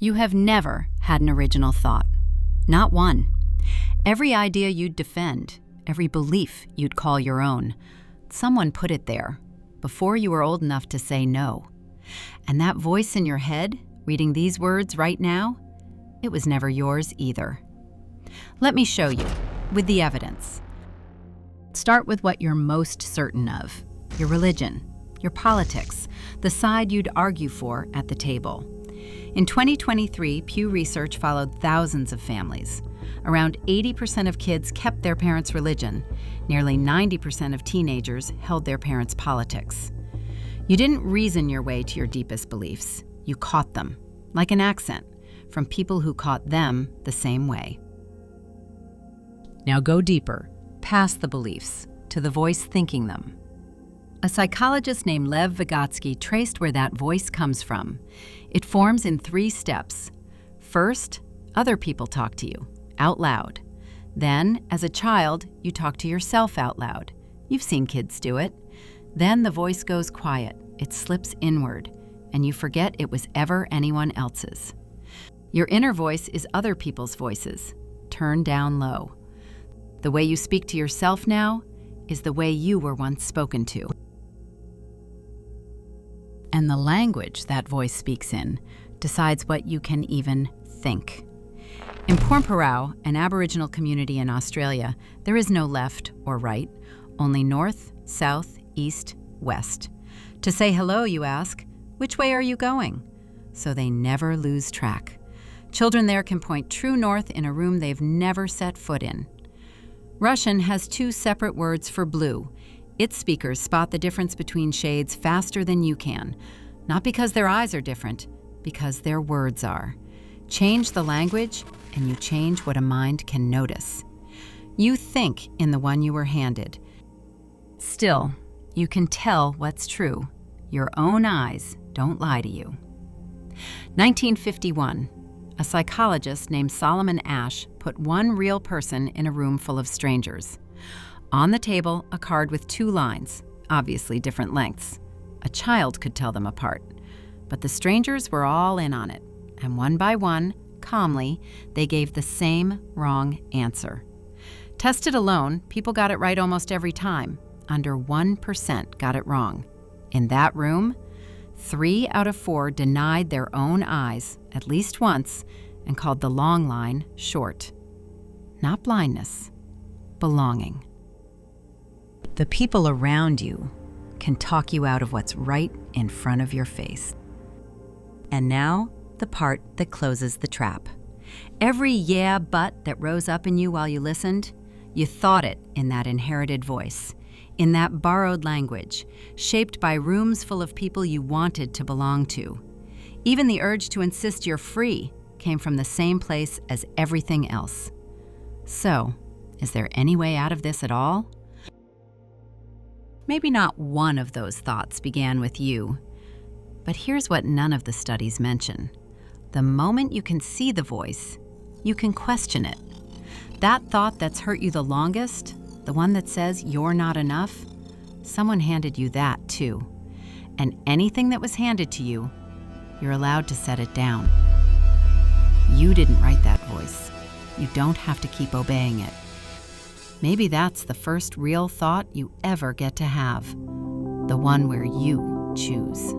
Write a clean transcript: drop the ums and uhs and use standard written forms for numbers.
You have never had an original thought. Not one. Every idea you'd defend, every belief you'd call your own, someone put it there before you were old enough to say no. And that voice in your head, reading these words right now, it was never yours either. Let me show you, with the evidence. Start with what you're most certain of: your religion, your politics, the side you'd argue for at the table. In 2023, Pew Research followed thousands of families. Around 80% of kids kept their parents' religion. Nearly 90% of teenagers held their parents' politics. You didn't reason your way to your deepest beliefs. You caught them, like an accent, from people who caught them the same way. Now go deeper, past the beliefs, to the voice thinking them. A psychologist named Vygotsky traced where that voice comes from. It forms in 3 steps. First, other people talk to you, out loud. Then, as a child, you talk to yourself out loud. You've seen kids do it. Then the voice goes quiet, it slips inward, and you forget it was ever anyone else's. Your inner voice is other people's voices, turned down low. The way you speak to yourself now is the way you were once spoken to. And the language that voice speaks in decides what you can even think. In Pormpuraaw, an Aboriginal community in Australia, there is no left or right, only north, south, east, west. To say hello, you ask, which way are you going? So they never lose track. Children there can point true north in a room they've never set foot in. Russian has 2 separate words for blue. Its speakers spot the difference between shades faster than you can, not because their eyes are different, because their words are. Change the language, and you change what a mind can notice. You think in the one you were handed. Still, you can tell what's true. Your own eyes don't lie to you. 1951, a psychologist named Solomon Asch put one real person in a room full of strangers. On the table, a card with 2 lines, obviously different lengths. A child could tell them apart. But the strangers were all in on it, and one by one, calmly, they gave the same wrong answer. Tested alone, people got it right almost every time. Under 1% got it wrong. In that room, 3 out of 4 denied their own eyes at least once and called the long line short. Not blindness, belonging. The people around you can talk you out of what's right in front of your face. And now, the part that closes the trap. Every yeah, but that rose up in you while you listened, you thought it in that inherited voice, in that borrowed language, shaped by rooms full of people you wanted to belong to. Even the urge to insist you're free came from the same place as everything else. So, is there any way out of this at all? Maybe not one of those thoughts began with you, but here's what none of the studies mention. The moment you can see the voice, you can question it. That thought that's hurt you the longest, the one that says you're not enough, someone handed you that too. And anything that was handed to you, you're allowed to set it down. You didn't write that voice. You don't have to keep obeying it. Maybe that's the first real thought you ever get to have, the one where you choose.